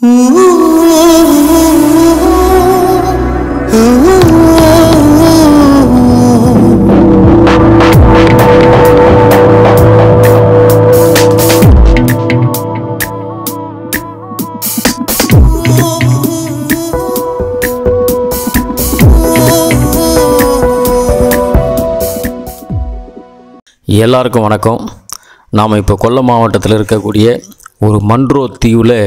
எல்லாருக்கும் வணக்கம். நாம் இப்போ கொல்லம் மாவட்டத்தில் இருக்கக்கூடிய ஒரு மன்றோ தீவில்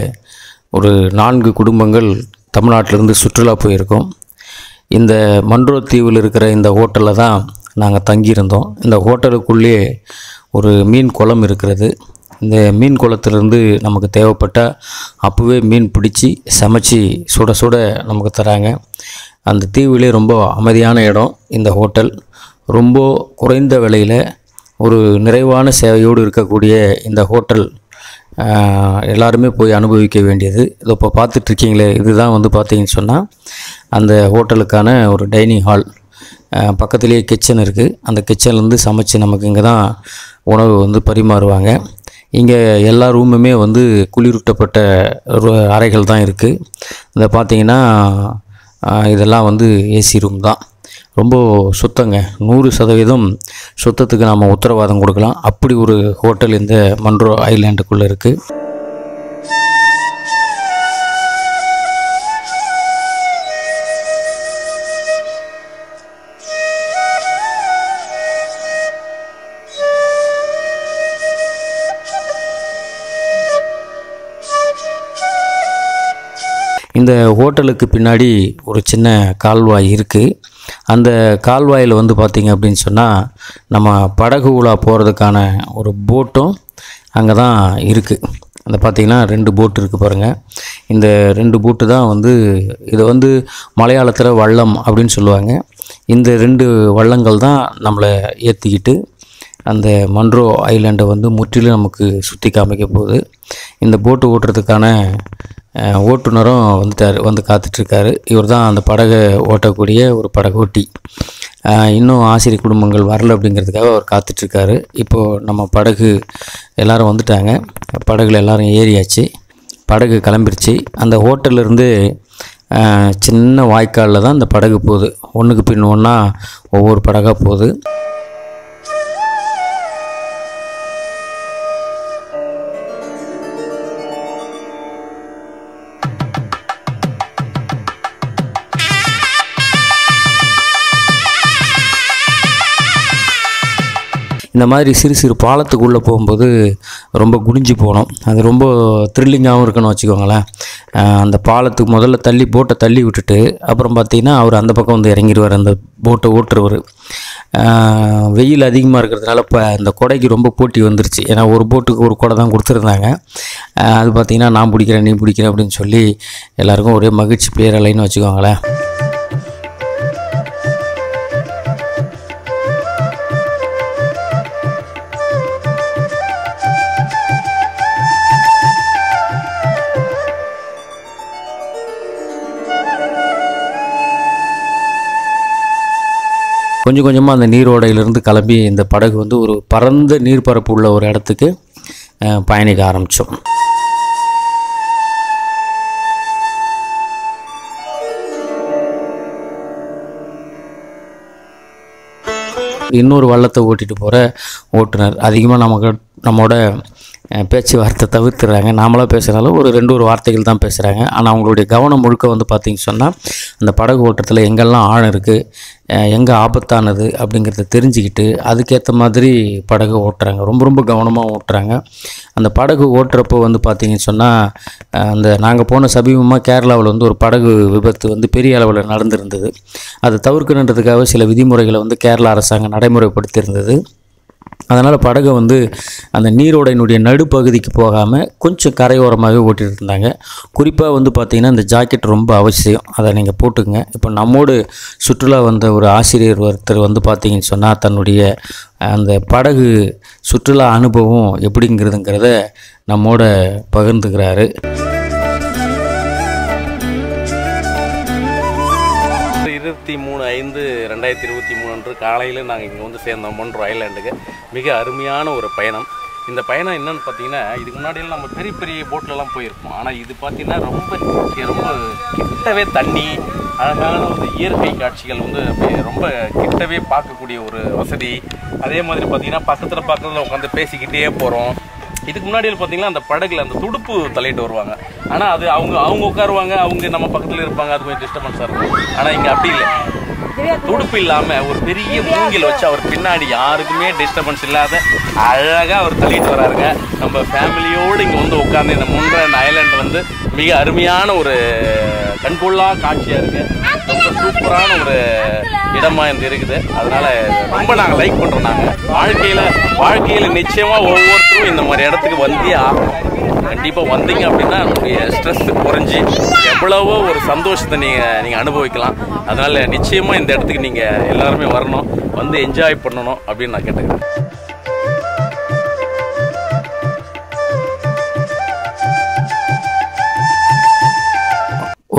ஒரு 4 குடும்பங்கள் தமிழ்நாட்டிலேருந்து சுற்றுலா போயிருக்கோம். இந்த மன்றோ தீவில் இருக்கிற இந்த ஹோட்டலில் தான் நாங்கள் தங்கியிருந்தோம். இந்த ஹோட்டலுக்குள்ளேயே ஒரு மீன் குளம் இருக்கிறது. இந்த மீன் குளத்திலிருந்து நமக்கு தேவைப்பட்டால் அப்போவே மீன் பிடிச்சி சமைச்சி சுட சுட நமக்கு தராங்க. அந்த தீவிலே ரொம்ப அமைதியான இடம். இந்த ஹோட்டல் ரொம்ப குறைந்த விலையில் ஒரு நிறைவான சேவையோடு இருக்கக்கூடிய இந்த ஹோட்டல் எல்லாருமே போய் அனுபவிக்க வேண்டியது. இதை இப்போ பார்த்துட்ருக்கீங்களே, இதுதான் பார்த்தீங்கன்னு சொன்னால் அந்த ஹோட்டலுக்கான ஒரு டைனிங் ஹால். பக்கத்துலேயே கிச்சன் இருக்குது. அந்த கிச்சன்லேருந்து சமைச்சு நமக்கு இங்கே தான் உணவு பரிமாறுவாங்க. இங்கே எல்லா ரூமுமே குளிரூட்டப்பட்ட அறைகள் தான் இருக்குது. இதை பார்த்திங்கன்னா இதெல்லாம் ஏசி ரூம் தான். ரொம்ப சுத்தங்க. 100% சுத்தத்துக்கு நாம் உத்தரவாதம் கொடுக்கலாம். அப்படி ஒரு ஹோட்டல் இந்த மன்றோ ஐலாண்டுக்குள்ளே இருக்குது. இந்த ஹோட்டலுக்கு பின்னாடி ஒரு சின்ன கால்வாய் இருக்குது. அந்த கால்வாயில் பார்த்திங்க அப்படின்னு சொன்னால் நம்ம படகு உலா போகிறதுக்கான ஒரு போட்டும் அங்கே தான் இருக்குது. அந்த பார்த்திங்கன்னா 2 போட்டு இருக்குது பாருங்கள். இந்த 2 போட்டு தான் இதை மலையாளத்தில் வள்ளம் அப்படின்னு சொல்லுவாங்க. இந்த 2 வள்ளங்கள் தான் நம்மளை ஏற்றிக்கிட்டு அந்த மன்றோ ஐலாண்டை முற்றிலும் நமக்கு சுற்றி காமிக்க போகுது. இந்த போட்டு ஓட்டுறதுக்கான ஓட்டுநரும் காத்துட்ருக்காரு. இவர் தான் அந்த படகை ஓட்டக்கூடிய ஒரு படகோட்டி. இன்னும் ஆசிரியர் குடும்பங்கள் வரல அப்படிங்கிறதுக்காக அவர் காத்துட்ருக்காரு. இப்போது நம்ம படகு எல்லோரும் வந்துட்டாங்க. படகுல எல்லோரும் ஏறியாச்சு. படகு கிளம்பிருச்சு. அந்த ஹோட்டல்லேருந்து சின்ன வாய்க்காலில் தான் அந்த படகு போகுது. ஒன்றுக்கு பின் ஒன்றா ஒவ்வொரு படகாக போகுது. இந்த மாதிரி சிறு சிறு பாலத்துக்குள்ளே போகும்போது ரொம்ப குனிஞ்சு போனோம். அது ரொம்ப த்ரில்லிங்காகவும் இருக்குன்னு வச்சுக்கோங்களேன். அந்த பாலத்துக்கு முதல்ல போட்டை தள்ளி விட்டுட்டு அப்புறம் பார்த்திங்கன்னா அவர் அந்த பக்கம் இறங்கிடுவார். அந்த போட்டை ஓட்டுறவர். வெயில் அதிகமாக இருக்கிறதுனால இப்போ அந்த கொடைக்கு ரொம்ப போட்டி வந்துருச்சு. ஏன்னா ஒரு போட்டுக்கு ஒரு கொடை தான் கொடுத்துருந்தாங்க. அது பார்த்திங்கன்னா நான் பிடிக்கிறேன் நீ பிடிக்கிறேன் அப்படின்னு சொல்லி எல்லாேருக்கும் ஒரே மகிழ்ச்சி பேரலைன்னு வச்சுக்கோங்களேன். கொஞ்சம் கொஞ்சமாக அந்த நீரோடையிலிருந்து கிளம்பி இந்த படகு ஒரு பரந்த நீர்ப்பரப்பு உள்ள ஒரு இடத்துக்கு பயணிக்க ஆரம்பித்தோம். இன்னொரு வள்ளத்தை ஓட்டிகிட்டு போகிற ஓட்டுநர் அதிகமாக நம்மோட பேச்சுவார்த்தை தவிர்த்துறாங்க. நாமளாக பேசுகிறாலும் ஒரு 2 வார்த்தைகள் தான் பேசுகிறாங்க. ஆனால் அவங்களுடைய கவனம் முழுக்க பார்த்திங்கன்னு சொன்னால் அந்த படகு ஓட்டத்தில் எங்கெல்லாம் ஆழம் இருக்குது, எங்கே ஆபத்தானது அப்படிங்கிறத தெரிஞ்சுக்கிட்டு அதுக்கேற்ற மாதிரி படகு ஓட்டுறாங்க. ரொம்ப ரொம்ப கவனமாக ஓட்டுறாங்க. அந்த படகு ஓட்டுறப்போ பார்த்திங்கன்னு சொன்னால் அந்த நாங்கள் போன சமீபமாக கேரளாவில் ஒரு படகு விபத்து பெரிய அளவில் நடந்திருந்தது. அதை தவிர்க்கணுன்றதுக்காக சில விதிமுறைகளை கேரளா அரசாங்கம் நடைமுறைப்படுத்தியிருந்தது. அதனால் படகை அந்த நீரோடையினுடைய நடுப்பகுதிக்கு போகாமல் கொஞ்சம் கரையோரமாகவே ஓட்டிகிட்டு இருந்தாங்க. குறிப்பாக பார்த்திங்கன்னா இந்த ஜாக்கெட் ரொம்ப அவசியம். அதை நீங்கள் போட்டுங்க. இப்போ நம்மோடு சுற்றுலா வந்த ஒரு ஆசிரியர் ஒருத்தர் பார்த்திங்கன்னு சொன்னால் தன்னுடைய அந்த படகு சுற்றுலா அனுபவம் எப்படிங்கிறதுங்கிறத நம்மோட பகிர்ந்துக்கிறாரு. 23/5/2023 அன்று காலையில் நாங்கள் இங்கே சேர்ந்தோம் மன்றோ ஐலாண்டுக்கு. மிக அருமையான ஒரு பயணம். இந்த பயணம் என்னன்னு பார்த்தீங்கன்னா, இதுக்கு முன்னாடியெல்லாம் நம்ம பெரிய பெரிய போட்லலாம் போயிருப்போம். ஆனால் இது பார்த்தீங்கன்னா ரொம்ப ரொம்ப கிட்டவே தண்ணி, அழகான ஒரு இயற்கை காட்சிகள் வந்து அப்படியே ரொம்ப கிட்டவே பார்க்கக்கூடிய ஒரு வசதி. அதே மாதிரி பார்த்தீங்கன்னா பக்கத்தில் உட்காந்து பேசிக்கிட்டே போகிறோம். இதுக்கு முன்னாடி பார்த்தீங்கன்னா அந்த படகுல அந்த துடுப்பு தள்ளிட்டு வருவாங்க. ஆனால் அது அவங்க உட்காருவாங்க, அவங்க நம்ம பக்கத்தில் இருப்பாங்க, அது கொஞ்சம் டிஸ்டர்பன்ஸாக இருக்கும். ஆனால் இங்கே அப்படி இல்லை, துடுப்பு இல்லாமல் ஒரு பெரிய மூங்கில் வச்சு அவர் பின்னாடி யாருக்குமே டிஸ்டர்பன்ஸ் இல்லாத அழகாக அவர் தள்ளிட்டு வராருங்க. நம்ம ஃபேமிலியோடு இங்கே வந்து உட்காந்து இந்த முன்ரன் ஐலாண்ட் வந்து மிக அருமையான ஒரு கண்கொள்ளா காட்சியாக இருக்குது. ரொம்ப சூப்பரான ஒரு இடமாக இந்த இருக்குது. அதனால் ரொம்ப நாங்கள் லைக் பண்ணுறோம். நாங்கள் வாழ்க்கையில் நிச்சயமாக ஒவ்வொருத்தரும் இந்த மாதிரி இடத்துக்கு வந்தே ஆகணும். கண்டிப்பாக வந்தீங்க அப்படின்னா நம்முடைய ஸ்ட்ரெஸ் குறைஞ்சி எவ்வளவோ ஒரு சந்தோஷத்தை நீங்கள் அனுபவிக்கலாம். அதனால் நிச்சயமாக இந்த இடத்துக்கு நீங்கள் எல்லாருமே வரணும், வந்து என்ஜாய் பண்ணணும் அப்படின்னு நான் கேட்டுக்கிறேன்.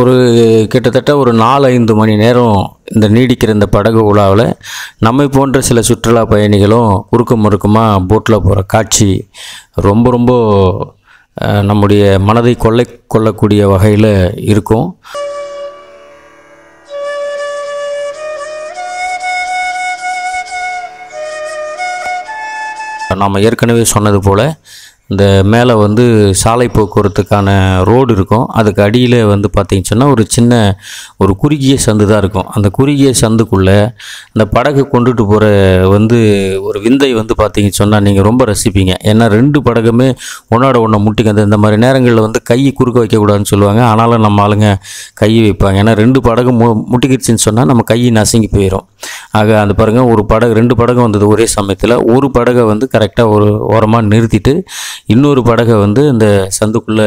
ஒரு கிட்டத்தட்ட ஒரு 4-5 மணி நேரம் இந்த நீடிக்கிற இந்த படகு உலாவில் நம்மை போன்ற சில சுற்றுலா பயணிகளும் குறுக்க முறுக்கமாக போட்டில் போகிற காட்சி ரொம்ப ரொம்ப நம்முடைய மனதை கொள்ளக்கூடிய வகையில் இருக்கும். நாம் ஏற்கனவே சொன்னது போல் இந்த மேலே வந்து சாலை போக்குவரத்துக்கான ரோடு இருக்கும். அதுக்கு அடியில் வந்து பார்த்திங்கன்னு சொன்னால் ஒரு சின்ன ஒரு குறுகிய சந்து தான் இருக்கும். அந்த குறுகிய சந்துக்குள்ளே அந்த படகு கொண்டுட்டு போகிற வந்து ஒரு விந்தை வந்து பார்த்திங்கன்னு சொன்னால் நீங்கள் ரொம்ப ரசிப்பீங்க. ஏன்னா 2 படகுமே ஒன்றோட ஒன்று முட்டிக்க இந்த மாதிரி நேரங்களில் வந்து கை குறுக்க வைக்கக்கூடாதுன்னு சொல்லுவாங்க. ஆனாலும் நம்ம ஆளுங்க கை வைப்பாங்க. ஏன்னா 2 படகு முட்டிக்கிடுச்சின்னு சொன்னால் நம்ம கை நசுங்கி போயிடும். ஆக அந்த பாருங்கள், ஒரு படகு 2 படகு வந்தது ஒரே சமயத்தில். ஒரு படகை வந்து கரெக்டாக ஒரு ஓரமாக நிறுத்திட்டு இன்னொரு படகை வந்து இந்த சந்துக்குள்ளே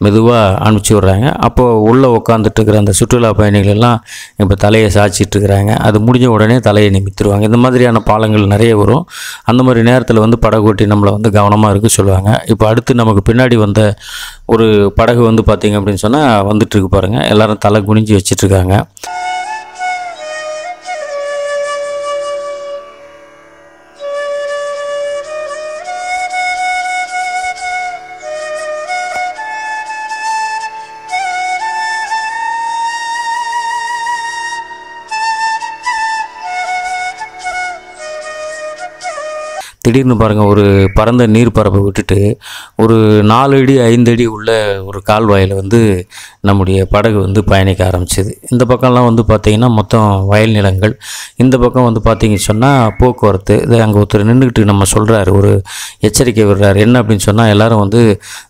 மெதுவாக அனுப்பிச்சி விட்றாங்க. அப்போது உள்ளே உட்காந்துட்டு இருக்கிற அந்த சுற்றுலா பயணிகள் எல்லாம் இப்போ தலையை சாய்ச்சிட்டு இருக்கிறாங்க. அது முடிஞ்ச உடனே தலையை நிமித்திடுவாங்க. இந்த மாதிரியான பாலங்கள் நிறைய வரும். அந்த மாதிரி நேரத்தில் வந்து படகு ஓட்டி நம்மளை வந்து கவனமாக இருக்க சொல்லுவாங்க. இப்போ அடுத்து நமக்கு பின்னாடி வந்த ஒரு படகு வந்து பார்த்திங்க அப்படின்னு சொன்னால் வந்துட்டுருக்கு பாருங்கள். எல்லோரும் தலை குனிஞ்சு வச்சிட்ருக்காங்க. திடீர்னு பாருங்கள், ஒரு பரந்த நீர்ப்பரப்பை விட்டுட்டு ஒரு 4 அடி 5 அடி உள்ள ஒரு கால்வாயில் வந்து நம்முடைய படகு வந்து பயணிக்க ஆரம்பிச்சிது. இந்த பக்கம்லாம் வந்து பார்த்திங்கன்னா மொத்தம் வயல் நிலங்கள். இந்த பக்கம் வந்து பார்த்திங்கன்னு சொன்னால் போக்குவரத்து. இது அங்கே ஒருத்தர் நின்றுக்கிட்டு நம்ம சொல்கிறாரு, ஒரு எச்சரிக்கை விடுறாரு. என்ன அப்படின்னு சொன்னால் எல்லோரும் வந்து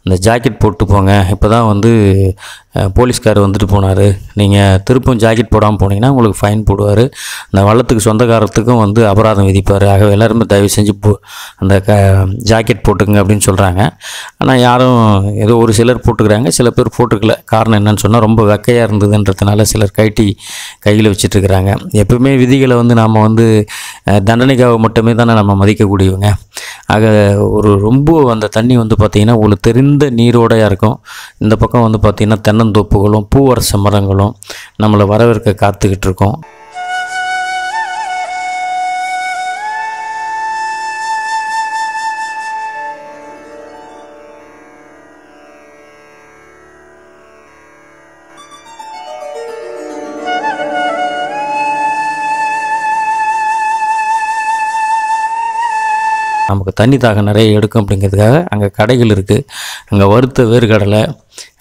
இந்த ஜாக்கெட் போட்டு போங்க, இப்போ தான் வந்து போலீஸ்கார் வந்துட்டு போனார், நீங்கள் திருப்பும் ஜாக்கெட் போடாமல் போனீங்கன்னா உங்களுக்கு ஃபைன் போடுவார், அந்த வள்ளத்துக்கு சொந்தக்காரத்துக்கும் வந்து அபராதம் விதிப்பார். ஆகவே எல்லாருமே தயவு செஞ்சு அந்த ஜாக்கெட் போட்டுக்குங்க அப்படின்னு சொல்கிறாங்க. ஆனால் யாரும் ஏதோ ஒரு சிலர் போட்டுக்கிறாங்க, சில பேர் போட்டுக்கல. காரணம் என்னன்னு சொன்னால் ரொம்ப வெக்கையாக இருந்ததுன்றதுனால சிலர் கையில் வச்சிட்ருக்கிறாங்க. எப்பவுமே விதிகளை வந்து நாம் வந்து தண்டனைக்காக மட்டுமே தானே நம்ம மதிக்கக்கூடியவங்க. ஆக ஒரு ரொம்ப அந்த தண்ணி வந்து பார்த்திங்கன்னா உங்களுக்கு தெரிந்த நீரோடையாக இருக்கும். இந்த பக்கம் வந்து பார்த்திங்கன்னா தென்னந்தோப்புகளும் பூவரச மரங்களும் நம்மளை வரவேற்க காத்துக்கிட்டு இருக்கோம். நமக்கு தண்ணி தாகம் நிறைய எடுக்கும் அப்படிங்கிறதுக்காக அங்கே கடைகள் இருக்குது. அங்கே வறுத்த வேர்க்கடலை,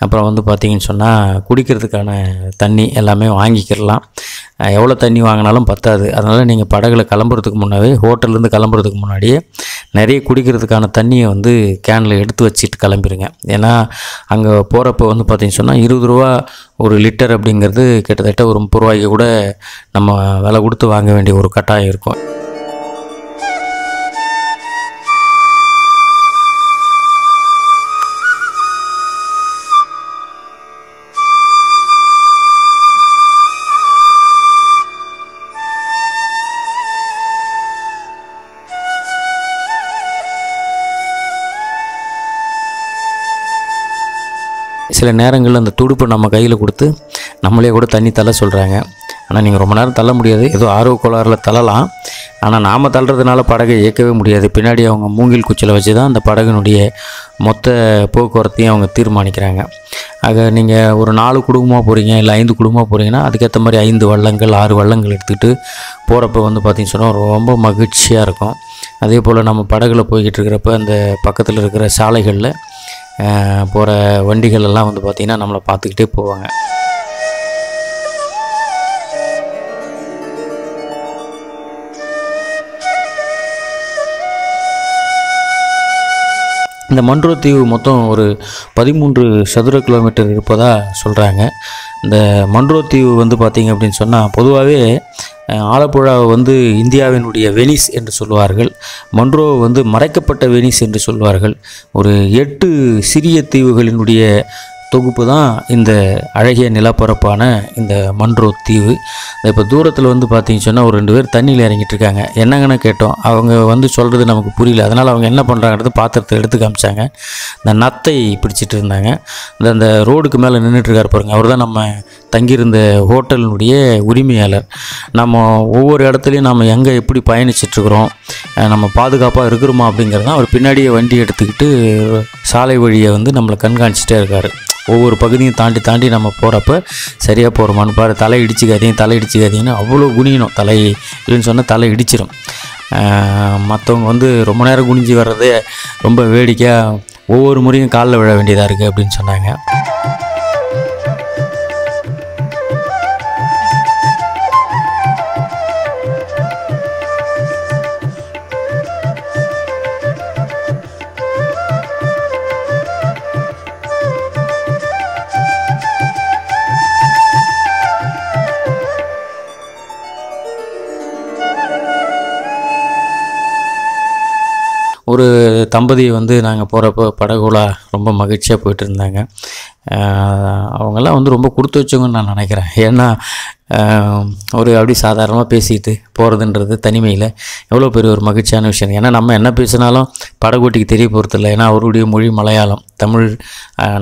அப்புறம் வந்து பார்த்திங்கன்னு சொன்னால் குடிக்கிறதுக்கான தண்ணி எல்லாமே வாங்கிக்கிடலாம். எவ்வளோ தண்ணி வாங்கினாலும் பத்தாது. அதனால் நீங்கள் படகுல கிளம்புறதுக்கு முன்னாடியே, ஹோட்டல்லேருந்து கிளம்புறதுக்கு முன்னாடியே நிறைய குடிக்கிறதுக்கான தண்ணியை வந்து கேனில் எடுத்து வச்சுட்டு கிளம்பிடுங்க. ஏன்னா அங்கே போகிறப்ப வந்து பார்த்திங்கன்னு சொன்னால் 20 ரூபா ஒரு லிட்டர் அப்படிங்கிறது கிட்டத்தட்ட ஒரு 30 ரூபாய்க்கு கூட நம்ம விலை கொடுத்து வாங்க வேண்டிய ஒரு கட்டாயம் இருக்கும். சில நேரங்களில் அந்த துடுப்பை நம்ம கையில் கொடுத்து நம்மளே கூட தண்ணி தள்ள சொல்கிறாங்க. ஆனால் நீங்கள் ரொம்ப நேரம் தள்ள முடியாது, ஏதோ ஆர்வ கோளாறில் தள்ளலாம். ஆனால் நாம் தள்ளுறதுனால படகை இயக்கவே முடியாது. பின்னாடி அவங்க மூங்கில் குச்சியில் வச்சு தான் அந்த படகுனுடைய மொத்த போக்குவரத்தையும் அவங்க தீர்மானிக்கிறாங்க. ஆக நீங்கள் ஒரு 4 குடும்பமாக போகிறீங்க, இல்லை 5 குடும்பமாக போகிறீங்கன்னா அதுக்கேற்ற மாதிரி 5 வள்ளங்கள் 6 வள்ளங்கள் எடுத்துக்கிட்டு போகிறப்ப வந்து பார்த்திங்கன்னு சொன்னால் ரொம்ப மகிழ்ச்சியாக இருக்கும். அதே போல் நம்ம படகுல போய்கிட்டு இருக்கிறப்ப அந்த பக்கத்தில் இருக்கிற சாலைகளில் போகிற வண்டிகள் எல்லாம் வந்து பார்த்திங்கன்னா நம்மளை பார்த்துக்கிட்டே போவாங்க. இந்த மன்றோ தீவு மொத்தம் ஒரு 13 சதுர கிலோமீட்டர் இருப்பதாக சொல்கிறாங்க. இந்த மன்றோ தீவு வந்து பார்த்திங்க அப்படின்னு சொன்னால் பொதுவாகவே ஆலப்புழாவை வந்து இந்தியாவினுடைய வெனிஸ் என்று சொல்வார்கள், மன்றோவை வந்து மறைக்கப்பட்ட வெனிஸ் என்று சொல்வார்கள். ஒரு 8 சிறிய தீவுகளினுடைய தொகுப்பு தான் இந்த அழகிய நிலப்பரப்பான இந்த மன்றோ தீவு. இப்போ தூரத்தில் வந்து பார்த்திங்கன்னு சொன்னால் ஒரு 2 பேர் தண்ணியில் இறங்கிட்டு இருக்காங்க. என்னங்கன்னு கேட்டோம். அவங்க வந்து சொல்கிறது நமக்கு புரியல. அதனால் அவங்க என்ன பண்ணுறாங்கிறது பாத்திரத்தை எடுத்து காமிச்சாங்க. இந்த நத்தை பிடிச்சிட்டு இருந்தாங்க. அந்த ரோடுக்கு மேலே நின்றுட்டுருக்கார் பாருங்கள், அவர் தான் நம்ம தங்கியிருந்த ஹோட்டலினுடைய உரிமையாளர். நம்ம ஒவ்வொரு இடத்துலையும் நம்ம எங்கே எப்படி பயணிச்சிட்ருக்குறோம், நம்ம பாதுகாப்பாக இருக்கிறோமா அப்படிங்கிறது தான் அவர் பின்னாடியே வண்டி எடுத்துக்கிட்டு சாலை வழியை வந்து நம்மளை கண்காணிச்சிட்டே இருக்கார். ஒவ்வொரு பகுதியும் தாண்டி நம்ம போகிறப்ப சரியாக போகிறோமான்னு பாரு, தலை இடிச்சிக்காதீங்கன்னு அவ்வளோ குனியணும். தலை இல்லைன்னு சொன்னால் தலை இடிச்சிடும். மற்றவங்க வந்து ரொம்ப நேரம் குனிஞ்சு வர்றதே ரொம்ப வேடிக்கையாக ஒவ்வொரு முறையும் காலில் விழ வேண்டியதாக இருக்குது அப்படின்னு சொன்னாங்க. ஒரு தம்பதியை வந்து நாங்கள் போகிறப்போ படகுலா ரொம்ப மகிழ்ச்சியாக போயிட்டு இருந்தாங்க. அவங்கெல்லாம் வந்து ரொம்ப கொடுத்து வச்சவங்கன்னு நான் நினைக்கிறேன். ஏன்னா ஒரு அப்படி சாதாரணமாக பேசிக்கிட்டு போகிறதுன்றது தனிமையில் எவ்வளோ பெரிய ஒரு மகிழ்ச்சியான விஷயம். ஏன்னா நம்ம என்ன பேசினாலும் படகோட்டிக்கு தெரிய போகிறதில்ல. ஏன்னா அவருடைய மொழி மலையாளம், தமிழ்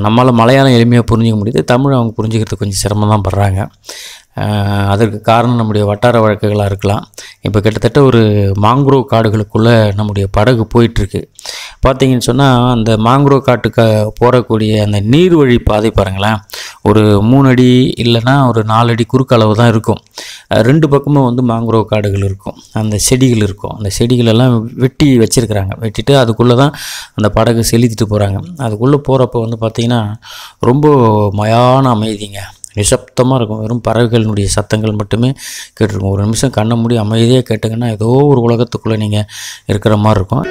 நம்மளால் மலையாளம் எளிமையாக புரிஞ்சிக்க முடியுது, தமிழ் அவங்க புரிஞ்சுக்கிறதுக்கு கொஞ்சம் சிரமம் தான் படுறாங்க. அதற்கு காரணம் நம்முடைய வட்டார வழக்குகளாக இருக்கலாம். இப்போ கிட்டத்தட்ட ஒரு மாங்க்ரோவ் காடுகளுக்குள்ளே நம்முடைய படகு போயிட்டுருக்கு. பார்த்தீங்கன்னு சொன்னால் அந்த மாங்க்ரோவ் காட்டுக்கு போகக்கூடிய அந்த நீர்வழி பாதை பாருங்களேன், ஒரு 3 அடி இல்லைன்னா ஒரு 4 அடி குறுக்களவு தான் இருக்கும். 2 பக்கமும் வந்து மாங்க்ரோவ் காடுகள் இருக்கும், அந்த செடிகள் இருக்கும். அந்த செடிகளெல்லாம் வெட்டி வச்சுருக்கிறாங்க. வெட்டிட்டு அதுக்குள்ளே தான் அந்த படகு செலுத்திட்டு போகிறாங்க. அதுக்குள்ளே போகிறப்போ வந்து பார்த்திங்கன்னா ரொம்ப மயான அமைதிங்க, நிசப்தமாக இருக்கும். வெறும் பறவைகளினுடைய சத்தங்கள் மட்டுமே கேட்டிருக்கும். ஒரு நிமிஷம் கண்ணை மூடி அமைதியாக கேட்டிங்கன்னா ஏதோ ஒரு உலகத்துக்குள்ளே நீங்கள் இருக்கிற மாதிரி இருக்கும்.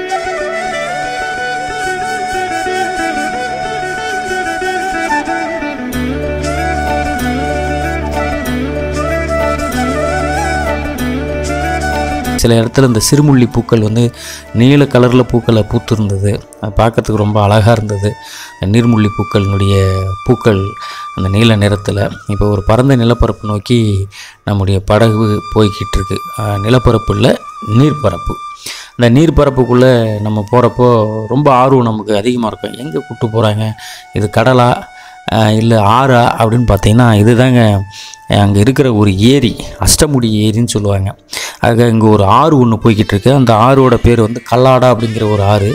சில இடத்துல இந்த சிறுமுள்ளி பூக்கள் வந்து நீல கலரில் பூக்களை பூத்திருந்தது. அது பார்க்கறதுக்கு ரொம்ப அழகாக இருந்தது. நீர்முள்ளி பூக்களினுடைய பூக்கள் அந்த நீல நிறத்தில். இப்போ ஒரு பரந்த நிலப்பரப்பு நோக்கி நம்முடைய படகு போய்கிட்டு இருக்கு. நிலப்பரப்பு இல்லை, நீர்ப்பரப்பு. இந்த நீர்ப்பரப்புக்குள்ளே நம்ம போகிறப்போ ரொம்ப ஆர்வம் நமக்கு அதிகமாக இருக்கும். எங்கே கூப்பிட்டு போகிறாங்க, இது கடலா இல்லை ஆறா அப்படின்னு பார்த்தீங்கன்னா இதுதாங்க அங்கே இருக்கிற ஒரு ஏரி, அஷ்டமுடி ஏரின்னு சொல்லுவாங்க. ஆக இங்கே ஒரு ஆறு ஒன்று போய்கிட்டு இருக்கு. அந்த ஆறோட பேர் வந்து கல்லாடா அப்படிங்கிற ஒரு ஆறு.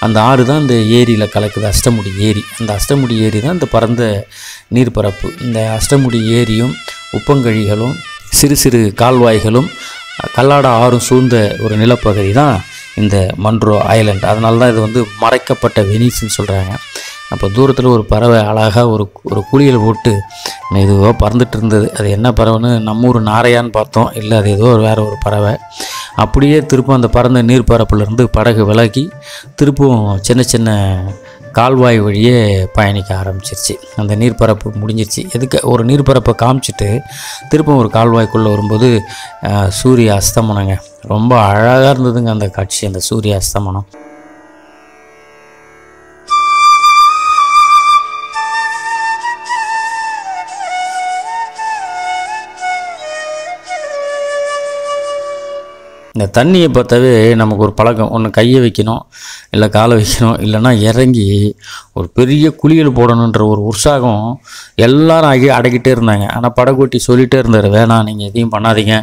அந்த ஆறு தான் இந்த ஏரியில் கலக்குது, அஷ்டமுடி ஏரி. அந்த அஷ்டமுடி ஏரி தான் இந்த பரந்த நீர்ப்பரப்பு. இந்த அஷ்டமுடி ஏரியும் உப்பங்கழிகளும் சிறு சிறு கால்வாய்களும் கல்லாடா ஆறும் சூழ்ந்த ஒரு நிலப்பகுதி தான் இந்த மன்றோ ஐலண்ட். அதனால தான் இது வந்து மறைக்கப்பட்ட வெனிஸ்ன்னு சொல்கிறாங்க. அப்போ தூரத்தில் ஒரு பறவை அழகாக ஒரு குளியல் போட்டு மெதுவாக பறந்துட்டு இருந்தது. அது என்ன பறவைன்னு நம்ம ஊர் நாரையான்னு பார்த்தோம், இல்லை அது ஏதோ வேறு ஒரு பறவை. அப்படியே திருப்பும் அந்த பறந்த நீர்ப்பரப்புலேருந்து படகு விலகி திருப்பும் சின்ன சின்ன கால்வாய் வழியே பயணிக்க ஆரம்பிச்சிருச்சு. அந்த நீர்ப்பரப்பு முடிஞ்சிருச்சு. எதுக்கு ஒரு நீர்ப்பரப்பை காமிச்சிட்டு திருப்பும் ஒரு கால்வாய்க்குள்ளே வரும்போது சூரிய அஸ்தமனங்க. ரொம்ப அழகாக இருந்ததுங்க அந்த காட்சி, அந்த சூரிய அஸ்தமனம். இந்த தண்ணியை பார்த்தாவே நமக்கு ஒரு பழக்கம், ஒன்று கையை வைக்கணும், இல்லை காலை வைக்கணும், இல்லைன்னா இறங்கி ஒரு பெரிய குளியல் போடணுன்ற ஒரு உற்சாகம் எல்லாரும் அடக்கிட்டே இருந்தாங்க. ஆனால் படகோட்டி சொல்லிகிட்டே இருந்தார், வேணாம் நீங்கள் எதையும் பண்ணாதீங்க,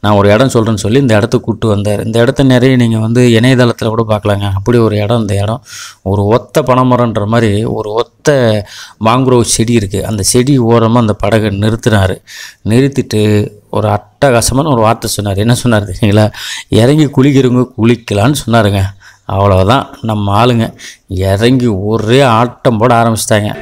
நான் ஒரு இடம் சொல்கிறேன்னு சொல்லி இந்த இடத்துக்கு கூப்பிட்டு வந்தார். இந்த இடத்த நிறைய நீங்கள் வந்து இணையதளத்தில் கூட பார்க்கலாங்க. அப்படி ஒரு இடம், இந்த இடம் ஒரு ஒத்த பனைமரன்ற மாதிரி ஒரு ஒத்த மாங்குரோவ் செடி இருக்குது. அந்த செடி ஓரமாக அந்த படகை நிறுத்திட்டு ஒரு அட்டகாசமான ஒரு வார்த்தை சொன்னார். என்ன சொன்னார் தெரியுங்களா? இறங்கி குளிக்கிறவங்க குளிக்கலான்னு சொன்னாருங்க. அவ்வளோதான், நம்ம ஆளுங்க இறங்கி ஒரே ஆட்டம் போட ஆரம்பிச்சிட்டாங்க.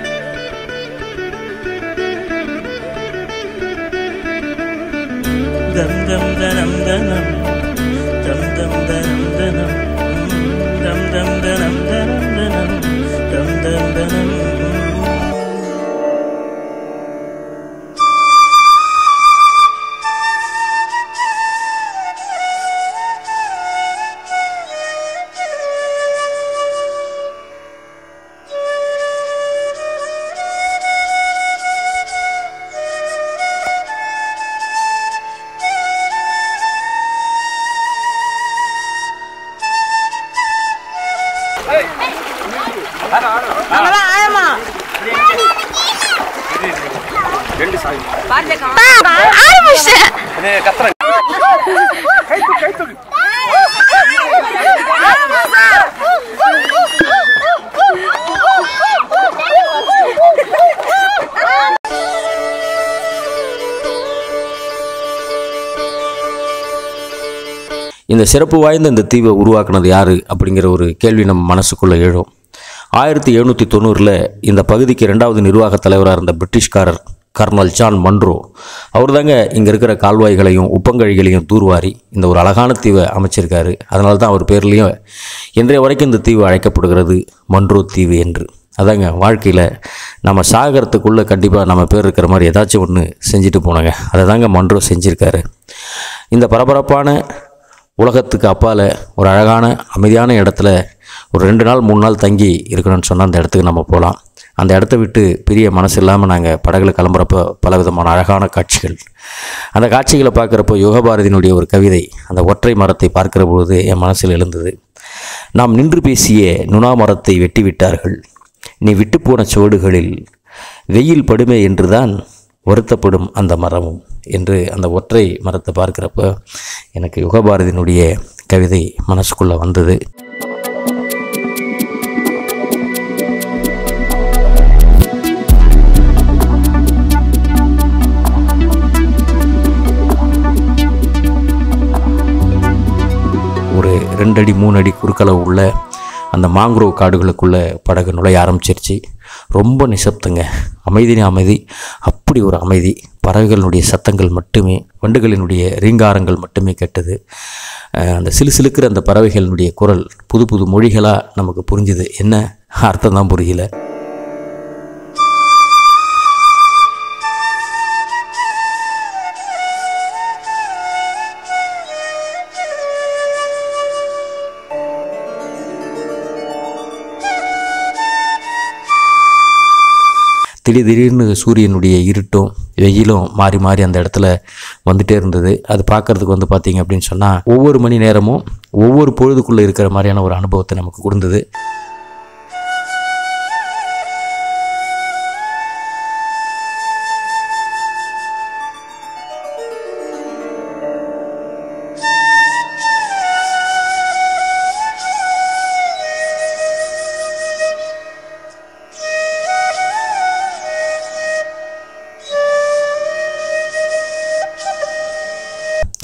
இந்த சிறப்பு வாய்ந்த இந்த தீவை உருவாக்குனது யார் அப்படிங்கிற ஒரு கேள்வி நம்ம மனசுக்குள்ளே எழும். 1790 இந்த பகுதிக்கு 2வது நிர்வாக தலைவராக இருந்த பிரிட்டிஷ்காரர் கர்னல் ஜான் மன்ரோ அவர் தாங்க இங்கே இருக்கிற கால்வாய்களையும் உப்பங்கழிகளையும் தூர்வாரி இந்த ஒரு அழகான தீவை அமைச்சிருக்காரு. அதனால தான் அவர் பேர்லேயும் இன்றைய வரைக்கும் இந்த தீவு அழைக்கப்படுகிறது மன்ரோ தீவு என்று. அதாங்க, வாழ்க்கையில் நம்ம சாகரத்துக்குள்ளே கண்டிப்பாக நம்ம பேர் இருக்கிற மாதிரி ஏதாச்சும் ஒன்று செஞ்சுட்டு போனாங்க. அதை தாங்க மன்ரோ செஞ்சுருக்காரு. இந்த பரபரப்பான உலகத்துக்கு அப்பால் ஒரு அழகான அமைதியான இடத்துல ஒரு 2 நாள் 3 நாள் தங்கி இருக்கணும்னு சொன்னால் அந்த இடத்துக்கு நம்ம போகலாம். அந்த இடத்த விட்டு பிரிய மனசு இல்லாமல் நாங்கள் படகுல கிளம்புறப்போ பலவிதமான அழகான காட்சிகள், அந்த காட்சிகளை பார்க்குறப்போ யுகபாரதியினுடைய ஒரு கவிதை அந்த ஒற்றை மரத்தை பார்க்கிற பொழுது என் மனசில் எழுந்தது. நாம் நின்று பேசிய நுணா மரத்தை வெட்டி விட்டார்கள், நீ விட்டு போன சுவடுகளில் வெயில் படுமே என்றுதான் வருத்தப்படும் அந்த மரமும் என்று அந்த ஒற்றை மரத்தை பார்க்குறப்ப எனக்கு யுகபாரதியினுடைய கவிதை மனசுக்குள்ளே வந்தது. ஒரு 2 அடி 3 அடி குறுக்களவு உள்ள அந்த மாங்குரோவ் காடுகளுக்குள்ளே படகு நுழைய ஆரம்பிச்சிருச்சு. ரொம்ப நிசப்தங்க, அமைதினே அமைதி, அப்படி ஒரு அமைதி. பறவைகளினுடைய சத்தங்கள் மட்டுமே, வண்டுகளினுடைய ரீங்காரங்கள் மட்டுமே கேட்டது. அந்த சிலுசிலுக்கிற அந்த பறவைகளினுடைய குரல் புது புது மொழிகளாக நமக்கு புரிஞ்சுது. என்ன அர்த்தம் தான் புரியல. திடீர்னு சூரியனுடைய இருட்டும் வெயிலும் மாறி மாறி அந்த இடத்துல வந்துகிட்டே இருந்தது. அது பார்க்குறதுக்கு வந்து பார்த்திங்க அப்படின்னு சொன்னால் ஒவ்வொரு மணி நேரமும் ஒவ்வொரு பொழுதுக்குள்ளே இருக்கிற மாதிரியான ஒரு அனுபவத்தை நமக்கு கொடுத்தது.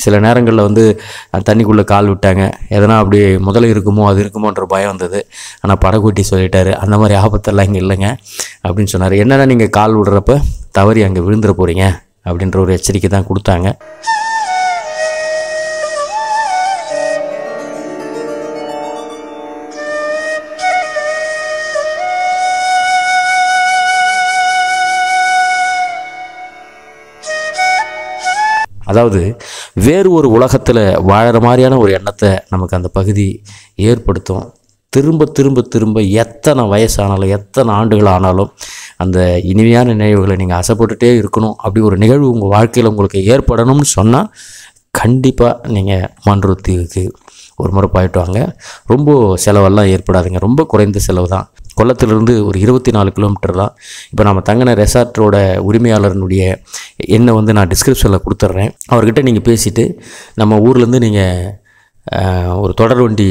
சில நேரங்களில் வந்து தண்ணிக்குள்ளே கால் விட்டாங்க, எதனா அப்படி முதல்ல இருக்குமோ அது இருக்குமோன்ற பயம் வந்தது. ஆனால் படகோட்டி சொல்லிட்டாரு, அந்த மாதிரி ஆபத்தெல்லாம் இங்கே இல்லைங்க அப்படின்னு சொன்னார். என்னென்னா நீங்கள் கால் விடுறப்ப தவறி அங்கே விழுந்துட போகிறீங்க அப்படின்ற ஒரு எச்சரிக்கை தான் கொடுத்தாங்க. அதாவது வேறு ஒரு உலகத்தில் வாழற மாதிரியான ஒரு எண்ணத்தை நமக்கு அந்த பகுதி ஏற்படுத்தும். திரும்ப திரும்ப திரும்ப எத்தனை வயசானாலும் எத்தனை ஆண்டுகள் ஆனாலும் அந்த இனிமையான நினைவுகளை நீங்கள் ஆசைப்பட்டுட்டே இருக்கணும். அப்படி ஒரு நிகழ்வு உங்கள் வாழ்க்கையில் உங்களுக்கு ஏற்படணும்னு சொன்னால் கண்டிப்பாக நீங்கள் மாண்டூர் தீவுக்கு ஒரு முறை போயிட்டு வாங்க. ரொம்ப செலவெல்லாம் ஏற்படாதுங்க, ரொம்ப குறைந்த செலவு தான். கொல்லத்திலிருந்து ஒரு 24 கிலோமீட்டர் தான். இப்போ நம்ம தங்கின ரெசார்ட்டோட உரிமையாளருடைய எண்ணை வந்து நான் டிஸ்கிரிப்ஷனில் கொடுத்துட்றேன். அவர்கிட்ட நீங்கள் பேசிவிட்டு நம்ம ஊர்லேருந்து நீங்கள் ஒரு தொடர் வண்டி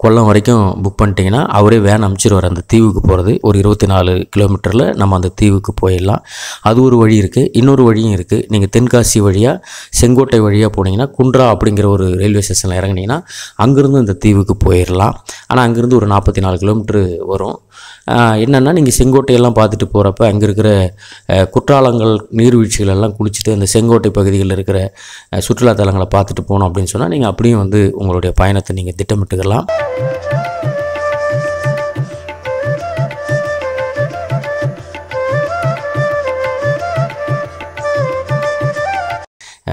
கொல்லம் வரைக்கும் புக் பண்ணிட்டீங்கன்னா அவரே வேன் அனுப்பிச்சிடுவார் அந்த தீவுக்கு போகிறது. ஒரு 24 கிலோமீட்டரில் நம்ம அந்த தீவுக்கு போயிடலாம். அது ஒரு வழி இருக்குது. இன்னொரு வழியும் இருக்குது. நீங்கள் தென்காசி வழியாக செங்கோட்டை வழியாக போனீங்கன்னா குன்றா அப்படிங்கிற ஒரு ரயில்வே ஸ்டேஷனில் இறங்குனீங்கன்னா அங்கேருந்து இந்த தீவுக்கு போயிடலாம். ஆனால் அங்கேருந்து ஒரு 44 கிலோமீட்டர் வரும். என்னென்னா நீங்கள் செங்கோட்டையெல்லாம் பார்த்துட்டு போகிறப்ப அங்கே இருக்கிற குற்றாலங்கள் நீர்வீழ்ச்சிகள் எல்லாம் குளிச்சுட்டு அந்த செங்கோட்டை பகுதிகளில் இருக்கிற சுற்றுலாத்தலங்களை பார்த்துட்டு போனோம் அப்படின்னு சொன்னால் நீங்கள் அப்படியும் வந்து உங்களுடைய பயணத்தை நீங்கள் திட்டமிட்டுக்கலாம்.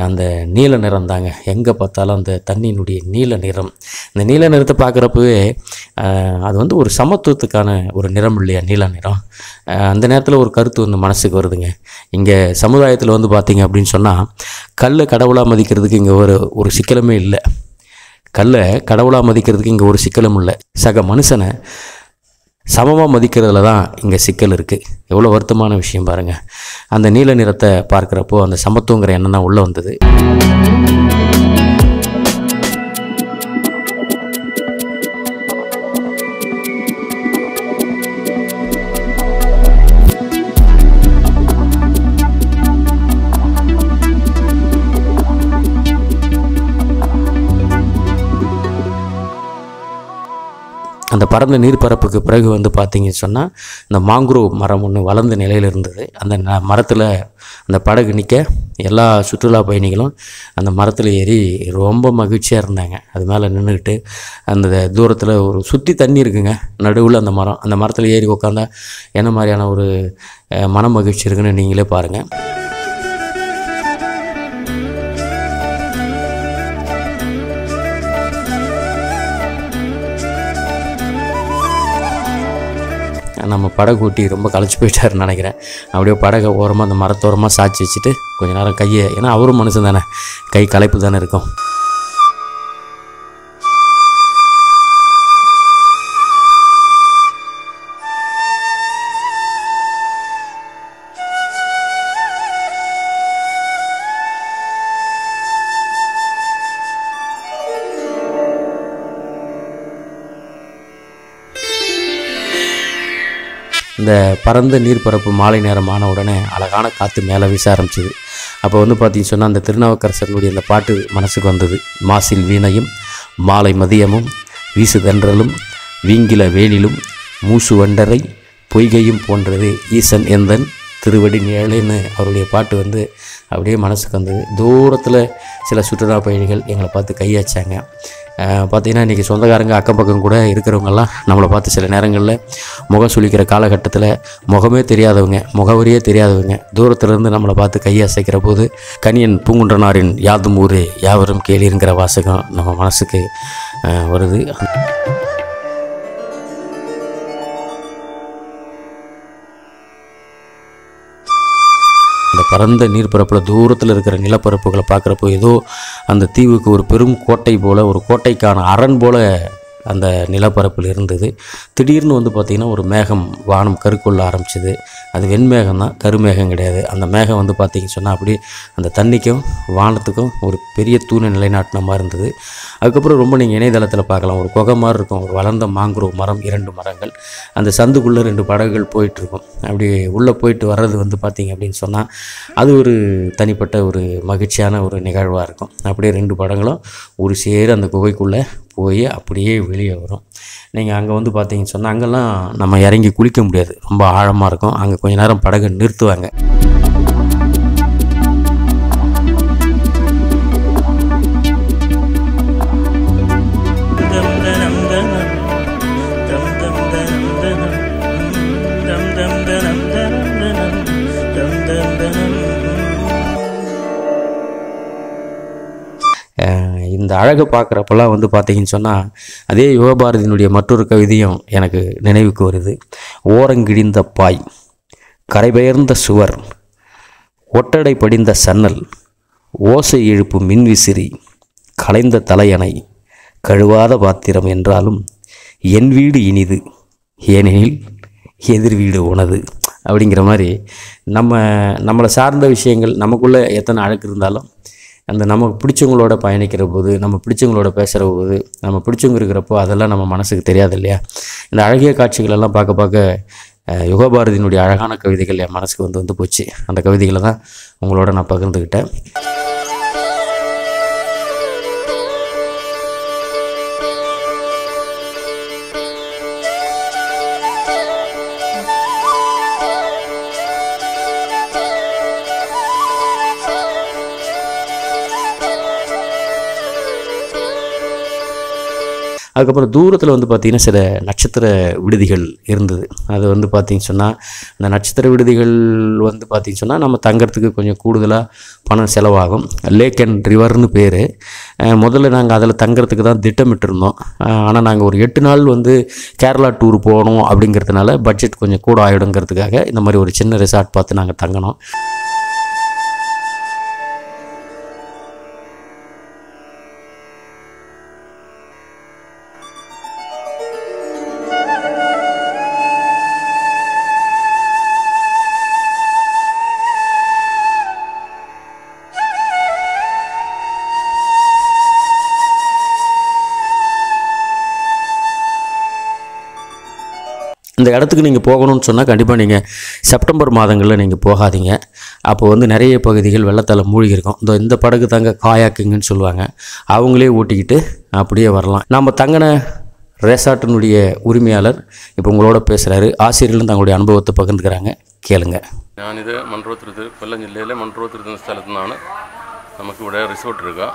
அந்த நீல நிறம் தாங்க, எங்கே பார்த்தாலும் அந்த தண்ணியினுடைய நீல நிறம். இந்த நீல நிறத்தை பார்க்குறப்பவே அது வந்து ஒரு சமத்துவத்துக்கான ஒரு நிறம் இல்லையா நீல நிறம். அந்த நேரத்தில் ஒரு கருத்து வந்து மனசுக்கு வருதுங்க. இங்கே சமுதாயத்தில் வந்து பார்த்திங்க அப்படின்னு சொன்னால் கல்லை கடவுளாக மதிக்கிறதுக்கு இங்கே ஒரு சிக்கலுமே இல்லை. கல்லை கடவுளாக மதிக்கிறதுக்கு இங்கே ஒரு சிக்கலும் இல்லை. சக மனுஷனை சமமாக மதிக்கிறதுல தான் இங்கே சிக்கல் இருக்குது. எவ்வளோ வருத்தமான விஷயம் பாருங்கள். அந்த நீல நிறத்தை பார்க்குறப்போ அந்த சமத்துவங்கிற எண்ணம் தான் உள்ளே வந்தது. அந்த பரந்த நீர்ப்பரப்புக்கு பிறகு வந்து பார்த்திங்கன்னு சொன்னால் இந்த மாங்குரோவ் மரம் ஒன்று வளர்ந்த நிலையில் இருந்தது. அந்த மரத்தில் அந்த படகு நிற்க எல்லா சுற்றுலா பயணிகளும் அந்த மரத்தில் ஏறி ரொம்ப மகிழ்ச்சியாக இருந்தாங்க. அது மேலே நின்றுக்கிட்டு அந்த தூரத்தில் ஒரு சுற்றி தண்ணி இருக்குங்க, நடுவில் அந்த மரத்தில் ஏறி உட்காந்தா என்ன மாதிரியான ஒரு மன மகிழ்ச்சி இருக்குன்னு நீங்களே பாருங்கள். நம்ம படகு ஓட்டி ரொம்ப களைச்சி போயிட்டாருன்னு நினைக்கிறேன். அப்படியே படகை ஓரமாக அந்த மரத்தோரமாக சாய்ச்சி வச்சுட்டு கொஞ்ச நேரம் கையை, ஏன்னா அவரும் மனுஷன் தானே, கை களைப்பு தானே இருக்கும். இந்த பரந்த நீர்ப்பரப்பு மாலை நேரம் ஆன உடனே அழகான காற்று மேலே வீச ஆரம்பிச்சிது. அப்போ வந்து பார்த்திங்க சொன்னால் அந்த திருநாவுக்கரசனுடைய அந்த பாட்டு மனசுக்கு வந்தது. மாசில் வீணையும் மாலை மதியமும் வீசு தென்றலும் வீங்கில வேலிலும் மூசு வண்டரை பொய்கையும் போன்றது ஈசன் எந்தன் திருவடி நிழலுன்னு அவருடைய பாட்டு வந்து அப்படியே மனசுக்கு வந்தது. தூரத்தில் சில சுற்றுலா பயணிகள் எங்களை பார்த்து கையாச்சாங்க. பார்த்திங்கன்னா இன்றைக்கி சொந்தக்காரங்க அக்கம் பக்கம் கூட இருக்கிறவங்கெல்லாம் நம்மளை பார்த்து சில நேரங்களில் முகம் சுளிக்கிற காலகட்டத்தில் முகமே தெரியாதவங்க, முகவரியே தெரியாதவங்க தூரத்துலேருந்து நம்மளை பார்த்து கையசைக்கிற போது கணியன் பூங்குன்றனாரின் யாதும் ஊரே யாவரும் கேளீருங்கிற வாசகம் நம்ம மனசுக்கு வருது. அந்த பரந்த நீர்ப்பரப்பில் தூரத்தில் இருக்கிற நிலப்பரப்புகளை பார்க்குறப்போ ஏதோ அந்த தீவுக்கு ஒரு பெரும் கோட்டை போல், ஒரு கோட்டைக்கான அரண் போல் அந்த நிலப்பரப்பில் இருந்தது. திடீர்னு வந்து பார்த்திங்கன்னா ஒரு மேகம் வானம் கருக்கொள்ள ஆரம்பிச்சிது. அது வெண்மேகம் தான், கருமேகம் கிடையாது. அந்த மேகம் வந்து பார்த்திங்க சொன்னால் அப்படியே அந்த தண்ணிக்கும் வானத்துக்கும் ஒரு பெரிய தூணை நிலைநாட்டின மாதிரி இருந்தது. அதுக்கப்புறம் ரொம்ப நீங்கள் இணையதளத்தில் பார்க்கலாம், ஒரு குகை மாதிரி இருக்கும், ஒரு வளர்ந்த மாங்குரோவ் மரம், 2 மரங்கள், அந்த சந்துக்குள்ளே 2 படகுகள் போயிட்டுருக்கும். அப்படி உள்ளே போயிட்டு வர்றது வந்து பார்த்திங்க அப்படின்னு சொன்னால் அது ஒரு தனிப்பட்ட ஒரு மகிழ்ச்சியான ஒரு நிகழ்வாக இருக்கும். அப்படியே 2 படங்களும் ஒரு சேர அந்த குகைக்குள்ளே போய் அப்படியே வெளியே வரும். நீங்கள் அங்கே வந்து பார்த்தீங்கன்னு சொன்னால் அங்கெல்லாம் நம்ம இறங்கி குளிக்க முடியாது, ரொம்ப ஆழமாக இருக்கும். அங்கே கொஞ்ச நேரம் படகு நிறுத்துவாங்க. இந்த அழகை பார்க்குறப்பெல்லாம் வந்து பார்த்தீங்கன்னு சொன்னால் அதே யுகபாரதியினுடைய மற்றொரு கவிதையும் எனக்கு நினைவுக்கு வருது. ஓரங்கிழிந்த பாய், கரைபெயர்ந்த சுவர், ஒட்டடை படிந்த சன்னல், ஓசை எழுப்பும் மின்விசிறி, களைந்த தலையணை கழுவாத பாத்திரம் என்றாலும் என் வீடு இனிது, ஏனெனில் எதிர் வீடு உனது அப்படிங்கிற மாதிரி நம்மளை சார்ந்த விஷயங்கள் நமக்குள்ளே எத்தனை அழகு இருந்தாலும் அந்த நமக்கு பிடிச்சவங்களோட பயணிக்கிற போது, நம்ம பிடிச்சவங்களோட பேசுகிற போது, நம்ம பிடிச்சவங்க இருக்கிறப்போ அதெல்லாம் நம்ம மனசுக்கு தெரியாது இல்லையா? இந்த அழகிய காட்சிகளெல்லாம் பார்க்க பார்க்க யுகபாரதியினுடைய அழகான கவிதைகள் என் மனசுக்கு வந்து போச்சு. அந்த கவிதைகளை தான் உங்களோட நான் பகிர்ந்துக்கிட்டேன். அதுக்கப்புறம் தூரத்தில் வந்து பார்த்திங்கன்னா சில நட்சத்திர விடுதிகள் இருந்தது. அது வந்து பார்த்திங்கன்னு சொன்னால் அந்த நட்சத்திர விடுதிகள் வந்து பார்த்திங்கன்னு சொன்னால் நம்ம தங்கிறதுக்கு கொஞ்சம் கூடுதலாக பணம் செலவாகும். லேக் அண்ட் ரிவர்னு பேர். முதல்ல நாங்கள் அதில் தங்கிறதுக்கு தான் திட்டமிட்டிருந்தோம். ஆனால் நாங்கள் ஒரு 8 நாள் வந்து கேரளா டூர் போகணும் அப்படிங்கிறதுனால பட்ஜெட் கொஞ்சம் கூட ஆகிடுங்கிறதுக்காக இந்த மாதிரி ஒரு சின்ன ரிசார்ட் பார்த்து நாங்கள் தங்கினோம். இந்த இடத்துக்கு நீங்கள் போகணும்னு சொன்னால் கண்டிப்பாக நீங்கள் செப்டம்பர் மாதங்களில் நீங்கள் போகாதீங்க. அப்போ வந்து நிறைய பகுதிகள் வெள்ளத்தால் மூழ்கி இருக்கும். இந்த படகு தாங்க காயாக்கிங்கன்னு சொல்லுவாங்க. அவங்களே ஓட்டிக்கிட்டு அப்படியே வரலாம். நம்ம தங்கின ரெசார்ட்டினுடைய உரிமையாளர் இப்போ உங்களோட பேசுகிறாரு. ആശിര്യர்களுം തങ്ങളുടെ അനുഭവത്തെ പകർന്നുകരാங்க, കേளுங்க. ഞാനിത് മൺട്രോത്തുരുത്ത്, കൊല്ലം ജില്ലയിലെ മൺട്രോത്തുരുത്ത് എന്ന സ്ഥലത്തു നിന്നാണ്. നമുക്കിവിടെ റിസോർട്ട് എടുക്കുക.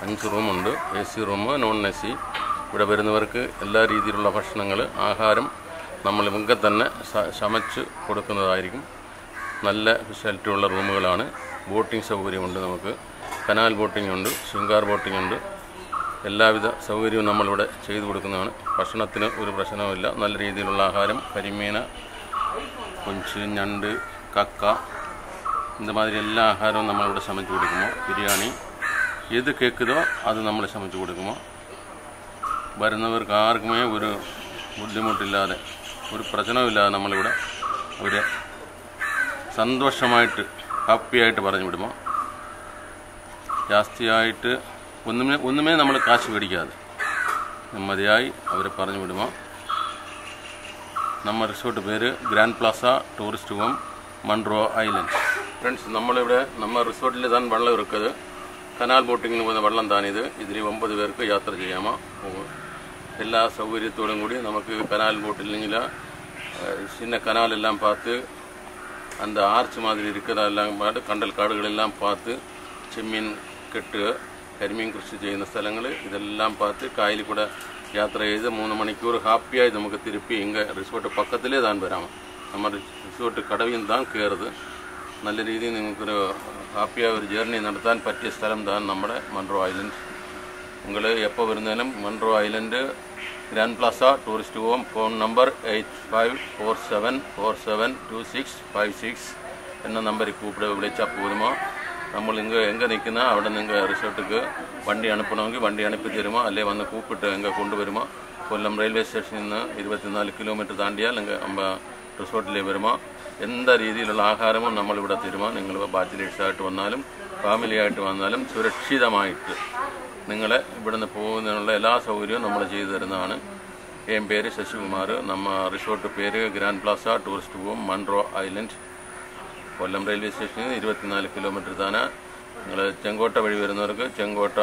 5 റൂമുണ്ട്, AC റൂം, നോൺ AC. ഇവിടെ വരുന്നവർക്ക് എല്ലാ രീതിയിലുള്ള ഭക്ഷണങ്ങൾ, ആഹാരം നമ്മൾ ഇവർക്ക് തന്നെ ചമച്ച് കൊടുക്കുന്നതായിരിക്കും. നല്ല ഫെസിലിറ്റി ഉള്ള റൂമുകളാണ്. ബോട്ടിംഗ് സൗകര്യമുണ്ട്, നമുക്ക് കനാൽ ബോട്ടിംഗ് ഉണ്ട്, ശൃംഗാർ ബോട്ടിംഗ് ഉണ്ട്. എല്ലാവിധ സൗകര്യവും നമ്മളിവിടെ ചെയ്തു കൊടുക്കുന്നതാണ്. ഭക്ഷണത്തിന് ഒരു പ്രശ്നവുമില്ല. നല്ല രീതിയിലുള്ള ആഹാരം, കരിമീൻ, കൊഞ്ച്, ഞണ്ട്, കക്ക, இந்த மாதிரி எல்லா ஆகாரமும் നമ്മളിവിടെ சமைச்சு கொடுக்குமோ. பிரியாணி எது கேட்குதோ அது നമ്മൾ சமைச்சு கொடுக்குமோ. വരുന്നവർക്ക് ആർക്കുമേ ഒരു ബുദ്ധിമുട്ടില്ലാതെ, ഒരു പ്രശ്നവുമില്ലാതെ നമ്മളിവിടെ അവരെ സന്തോഷമായിട്ട് ഹാപ്പിയായിട്ട് പറഞ്ഞു വിടുമോ. ജാസ്തിയായിട്ട് ഒന്നുമേ നമ്മൾ കാശ് മേടിക്കാതെ നിമ്മതിയായി അവരെ പറഞ്ഞു വിടുമോ. நம்ம റിസോർട്ട് പേര് grand plaza tourist home Munroe island. Friends, നമ്മളിവിടെ நம்ம റിസോർട്ടിൽ താൻ വെള്ളം ഇറക്കത് കനാൽ ബോട്ടിങ്ങിന് പോകുന്ന വെള്ളം താനിത്. ഇതിൽ 9 പേർക്ക് യാത്ര ചെയ്യാമോ. എല്ലാ സൗകര്യത്തോടും കൂടി നമുക്ക് കനാൽ ബോട്ടില്ലെങ്കിൽ சின்ன கனாலெல்லாம் பார்த்து, அந்த ஆர்ச் மாதிரி இருக்கிறதெல்லாம் பார்த்து, കണ്ടൽ കാടുകളെല്ലാം பார்த்து, ചെമ്മീൻ കെട്ട്, കരിമീൻ കൃഷി ചെയ്യുന്ന സ്ഥലങ്ങൾ ഇതെല്ലാം பார்த்து കായലിൽ കൂടെ യാത്ര ചെയ്ത് 3 മണിക്കൂർ ഹാപ്പിയായി നമുക്ക് തിരുപ്പി ഇങ്ങ റിസോർട്ട് പക്കത്തിലേ താൻ വരാം. നമ്മുടെ റിസോർട്ട് കടവിൽ താൻ കയറുത്. നല്ല രീതിയിൽ നിങ്ങൾക്കൊരു ഹാപ്പിയായ ഒരു ജേർണി നടത്താൻ പറ്റിയ സ്ഥലം താൻ നമ്മുടെ മൺട്രോ ഐലൻഡ്. നിങ്ങൾ എപ്പോൾ വരുന്നതിനും Munro island grand plaza tourist home. Phone number 8547472656 എന്ന നമ്പറിൽ വിളിച്ചാൽ പോരുമോ. നമ്മൾ എங்கே നിൽക്കുന്ന അവിടെ നിങ്ങൾ റിസോർട്ടിക്ക് വണ്ടി അனுப்பണമെങ്കിൽ വണ്ടി അனுப்பி തരുമോ, അല്ലെ വന്ന് കൂപ്പിട്ട് എங்கே കൊണ്ടുവരുമോ. കൊല്ലം റെയിൽവേ സ്റ്റേഷനിൽ നിന്ന് 24 കിലോമീറ്റർ താണ്ടിയാൽ നിങ്ങൾ റിസോർട്ടിലേക്ക് വരുമോ. എന്താ രീതിയിലുള്ള ആഹാരവും നമ്മളിവിടെ തരുമോ. നിങ്ങൾ ബാച്ചിലേഴ്സായിട്ട് വന്നാലും ഫാമിലിയായിട്ട് വന്നാലും സുരക്ഷിതമായിട്ട് നിങ്ങളെ ഇവിടുന്ന് പോകുന്നതിനുള്ള എല്ലാ സൗകര്യവും നമ്മൾ ചെയ്തു തരുന്നതാണ്. എൻ പേര് ശശികുമാർ. നമ്മ റിസോർട്ട് പേര് grand plaza tourist home Munroe island. Kollam railway സ്റ്റേഷനിൽ 24 കിലോമീറ്റർ താനെ. നിങ്ങൾ ചെങ്കോട്ട വഴി വരുന്നവർക്ക് ചെങ്കോട്ട,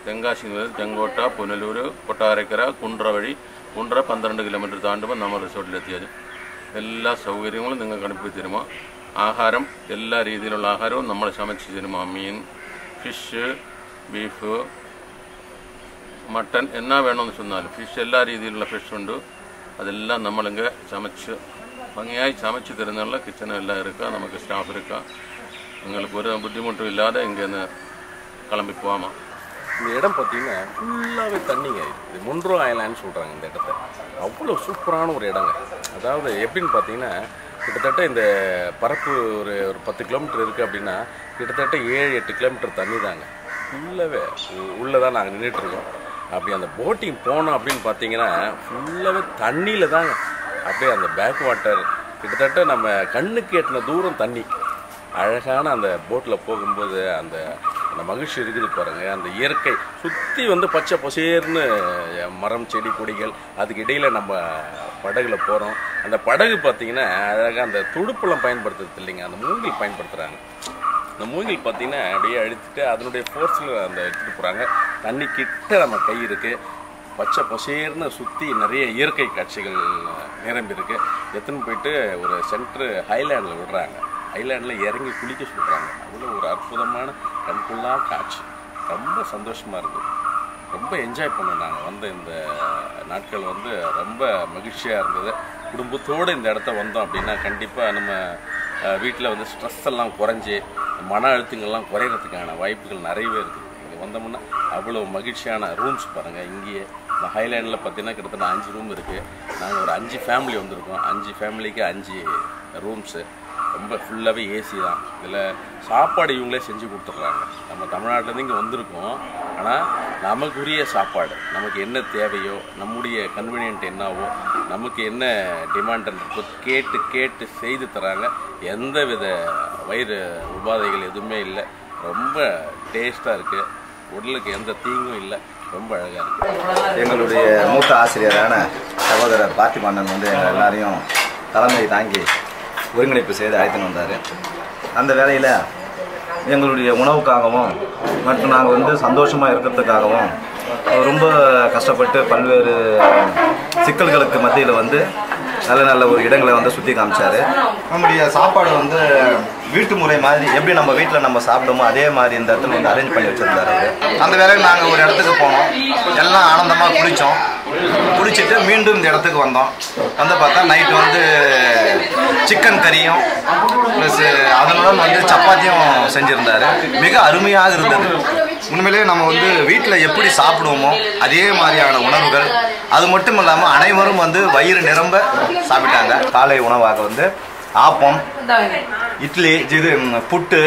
തെങ്കാശി, ചെങ്കോട്ട, പുനലൂർ, കൊട്ടാരക്കര, കുണ്ട്ര വഴി, കുണ്ട്ര 12 കിലോമീറ്റർ താണ്ടുമ്പോൾ നമ്മൾ റിസോർട്ടിലെത്തിയാൽ എല്ലാ സൗകര്യങ്ങളും നിങ്ങൾക്ക് അനുപ്പി തരുമോ. ആഹാരം, എല്ലാ രീതിയിലുള്ള ആഹാരവും നമ്മൾ ചമച്ച് തരുമോ. മീൻ, ഫിഷ്, ബീഫ്, മട്ടൻ എന്നാ വേണമെന്ന് ചെന്നാലും ഫിഷ്, എല്ലാ രീതിയിലുള്ള ഫിഷുണ്ട്. അതെല്ലാം നമ്മളിങ്ങ് ചമച്ച് ഭംഗിയായി ചമച്ച് തരുന്നുള്ള കിച്ചനും എല്ലാം ഇരിക്കുക. നമുക്ക് സ്റ്റാഫ് ഇരിക്കുക. നിങ്ങൾക്ക് ഒരു ബുദ്ധിമുട്ടും இல்லாத இங்கேருந்து கிளம்பி போகாமா. இந்த இடம் பார்த்தீங்கன்னா ஃபுல்லாகவே தண்ணிங்க. இது மொன்ட்ரோ ஐலாண்ட்னு சொல்கிறாங்க இந்த இடத்த. அவ்வளோ சூப்பரான ஒரு இடங்க. அதாவது எப்படின்னு பார்த்தீங்கன்னா, கிட்டத்தட்ட இந்த பரப்பு ஒரு 10 கிலோமீட்டர் இருக்குது அப்படின்னா கிட்டத்தட்ட 7-8 கிலோமீட்டர் தண்ணி தாங்க. ஃபுல்லாகவே உள்ளே தான் நாங்கள் நின்றுட்டுருக்கோம். அப்படி அந்த போட்டிங் போனோம் அப்படின்னு பார்த்தீங்கன்னா ஃபுல்லாகவே தண்ணியில் தாங்க. அப்படியே அந்த பேக் வாட்டர் கிட்டத்தட்ட நம்ம கண்ணுக்கு எட்டின தூரம் தண்ணி. அழகான அந்த போட்டில் போகும்போது அந்த அந்த மகிழ்ச்சி இருக்குது பாருங்கள். அந்த இயற்கை சுற்றி வந்து பச்சை பசேர்னு மரம் செடி கொடிகள், அதுக்கு இடையில் நம்ம படகுல போகிறோம். அந்த படகு பார்த்திங்கன்னா அழகாக அந்த துடுப்பெல்லாம் பயன்படுத்துறது இல்லைங்க, அந்த மூங்கில் பயன்படுத்துகிறாங்க. அந்த மூங்கில் பார்த்திங்கன்னா அப்படியே அழுத்திட்டு அதனுடைய ஃபோர்ஸில் அந்த எடுத்துகிட்டு போகிறாங்க. தண்ணி கிட்ட நம்ம கை இருக்குது, பச்சை பசேர்னு சுற்றி நிறைய இயற்கை காட்சிகள் நிரம்பி இருக்குது. எடுத்துன்னு போயிட்டு ஒரு சென்ட்ரு ஹைலேண்டில் விடுறாங்க. ஹைலேண்டில் இறங்கி குளிக்க சொல்கிறாங்க. அவ்வளோ ஒரு அற்புதமான கண்கொள்ளா காட்சி. ரொம்ப சந்தோஷமாக இருக்குது. ரொம்ப என்ஜாய் பண்ணோம். நாங்கள் வந்து இந்த நாட்கள் வந்து ரொம்ப மகிழ்ச்சியாக இருந்தது. குடும்பத்தோடு இந்த இடத்த வந்தோம் அப்படின்னா கண்டிப்பாக நம்ம வீட்டில் வந்து ஸ்ட்ரெஸ் எல்லாம் குறைஞ்சி மன அழுத்தங்கள்லாம் குறையிறதுக்கான வாய்ப்புகள் நிறையவே இருக்குது. இங்கே வந்தோம்னா அவ்வளோ மகிழ்ச்சியான ரூம்ஸ் பாருங்கள். இங்கேயே இந்த ஹைலேண்டில் பார்த்தீங்கன்னா கிட்டத்தட்ட 5 ரூம் இருக்குது. நாங்கள் ஒரு 5 ஃபேமிலி வந்திருக்கோம். 5 ஃபேமிலிக்கு 5 ரூம்ஸு. ரொம்ப ஃபுல்லாகவே ஏசி தான். இதில் சாப்பாடு இவங்களே செஞ்சு கொடுத்துட்றாங்க. நம்ம தமிழ்நாட்டிலேருந்து இங்கே வந்திருக்கோம். ஆனால் நமக்குரிய சாப்பாடு, நமக்கு என்ன தேவையோ, நம்முடைய கன்வீனியன்ட் என்னவோ, நமக்கு என்ன டிமாண்ட்ன்றப்போ கேட்டு கேட்டு செய்து தராங்க. எந்த வித வயிறு உபாதைகள் எதுவுமே இல்லை. ரொம்ப டேஸ்ட்டாக இருக்குது. உடலுக்கு எந்த தீங்கும் இல்லை. ரொம்ப அழகாக இருக்குது. எங்களுடைய மூத்த ஆசிரியரான சகோதரர் பார்த்திபண்ணன் வந்து எங்கள் எல்லாரையும் தலைமை தாங்கி ஒருங்கிணைப்பு செய்து அழைத்துன்னு வந்தார். அந்த வேலையில் எங்களுடைய உணவுக்காகவும் மற்றும் நாங்கள் வந்து சந்தோஷமாக இருக்கிறதுக்காகவும் ரொம்ப கஷ்டப்பட்டு பல்வேறு சிக்கல்களுக்கு மத்தியில் வந்து நல்ல நல்ல ஒரு இடங்களை வந்து சுற்றி காமிச்சார். நம்முடைய சாப்பாடு வந்து வீட்டு முறை மாதிரி எப்படி நம்ம வீட்டில் நம்ம சாப்பிடுமோ அதே மாதிரி இந்த இடத்துல வந்து அரேஞ்ச் பண்ணி வச்சுருந்தாரு. அந்த வேலையில் நாங்கள் ஒரு இடத்துக்கு போனோம். எல்லாம் ஆனந்தமாக குளிச்சுட்டு மீண்டும் இந்த இடத்துக்கு வந்தோம். வந்து பார்த்தா நைட்டு வந்து சிக்கன் கறியும் ப்ளஸ் அதனுடன் வந்து சப்பாத்தியும் செஞ்சுருந்தார். மிக அருமையாக இருந்தது. உண்மையிலேயே நம்ம வந்து வீட்டில் எப்படி சாப்பிடுவோமோ அதே மாதிரியான உணவுகள். அது மட்டும் இல்லாமல் அனைவரும் வந்து வயிறு நிரம்ப சாப்பிட்டாங்க. காலை உணவாக வந்து ஆப்பம், இட்லி, புட்டு,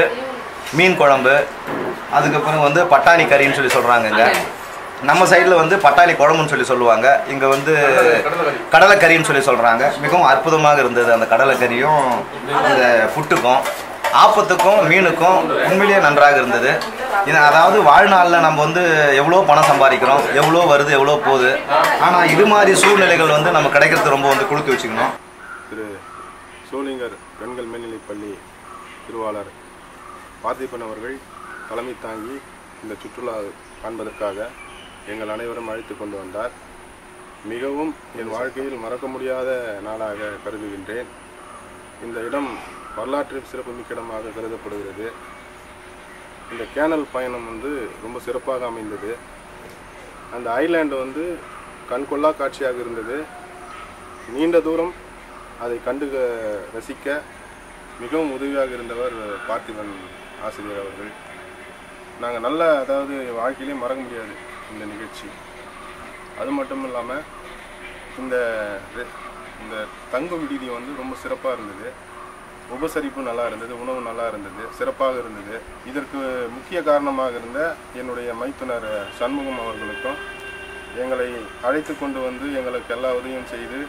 மீன் குழம்பு, அதுக்கப்புறம் வந்து பட்டாணி கறின்னு சொல்லி சொல்கிறாங்கங்க. நம்ம சைடில் வந்து பட்டாணி குழம்புன்னு சொல்லி சொல்லுவாங்க. இங்கே வந்து கடலைக்கறின்னு சொல்லி சொல்கிறாங்க. மிகவும் அற்புதமாக இருந்தது. அந்த கடலைக்கறியும் அந்த புட்டுக்கும் ஆப்பத்துக்கும் மீனுக்கும் உண்மையிலேயே நன்றாக இருந்தது. அதாவது வாழ்நாளில் நம்ம வந்து எவ்வளோ பணம் சம்பாதிக்கிறோம், எவ்வளோ வருது, எவ்வளோ போகுது. ஆனால் இது மாதிரி சூழ்நிலைகள் வந்து நம்ம கிடைக்கிறது ரொம்ப வந்து கொடுத்து வச்சுக்கணும். திரு சோளிங்கர் பெண்கள் மேல்நிலைப்பள்ளி திருவாளர் பார்த்திபன் அவர்கள் தலைமை தாங்கி இந்த சுற்றுலா காண்பதற்காக எங்கள் அனைவரும் அழைத்து கொண்டு வந்தார். மிகவும் என் வாழ்க்கையில் மறக்க முடியாத நாளாக கருதுகின்றேன். இந்த இடம் வரலாற்று சிறப்புமிக்க இடமாக கருதப்படுகிறது. இந்த கேனல் பயணம் வந்து ரொம்ப சிறப்பாக அமைந்தது. அந்த ஐலாண்டு வந்து கண்கொள்ளா காட்சியாக இருந்தது. நீண்ட தூரம் அதை கண்டு ரசிக்க மிகவும் உதவியாக இருந்தவர் பார்த்திபன் ஆசிரியர் அவர்கள். நாங்கள் அதாவது வாழ்க்கையிலே மறக்க முடியாது இந்த நிகழ்ச்சி. அது மட்டும் இல்லாமல் இந்த தங்கும் விடுதி வந்து ரொம்ப சிறப்பாக இருந்தது. உபசரிப்பு நல்லா இருந்தது, உணவு நல்லா இருந்தது, சிறப்பாக இருந்தது. இதற்கு முக்கிய காரணமாக இருந்த என்னுடைய மைத்துனர் சண்முகம் அவர்களுக்கும் எங்களை அழைத்து கொண்டு வந்து எங்களுக்கு எல்லா உதவியும் செய்து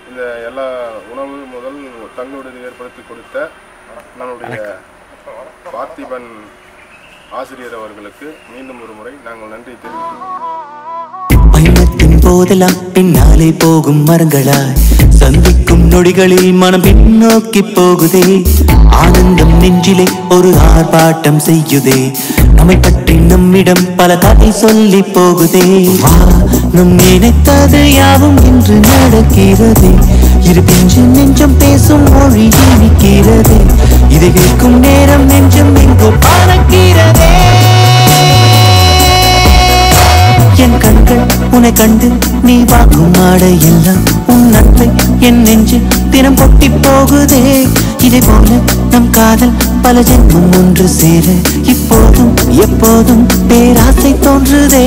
இந்த எல்லா உணவு முதல் தங்குவிடுதி ஏற்படுத்தி கொடுத்த நம்முடைய பார்த்திபன் ஆசிரியர் அவர்களுக்கு மீண்டும் ஒரு முறை நாங்கள் நன்றி தெரிவிக்கிறோம். பயணத்தின் போதெல்லாம் பின்னாலே போகும் மரங்களாய் சந்திக்கும் நொடிகளில் மனம் பின்னோக்கி போகுதே. ஆனந்தம் நெஞ்சிலே ஒரு ஆர்ப்பாட்டம் செய்யுதே. நம்மை பற்றி நம்மிடம் பல கதை சொல்லி போகுதே. வா நம் நினைத்தது யாவும் இன்று நடக்கிறதே. இரு நெஞ்சம் பேசும் மொழி இனிக்கிறதே. இதை கேட்கும் நேரம் நெஞ்சம் எங்கோ பறக்கிறதே. என் கண்கள் உன்னை கண்டு நீ வாக்கும் ஆடை எல்லாம் உன் நன்மை என் நெஞ்சில் தினம் பொட்டி போகுதே. இதை போல நம் காதல் பல ஜென்மம் ஒன்று சேர இப்போதும் எப்போதும் பேராசை தோன்றுதே.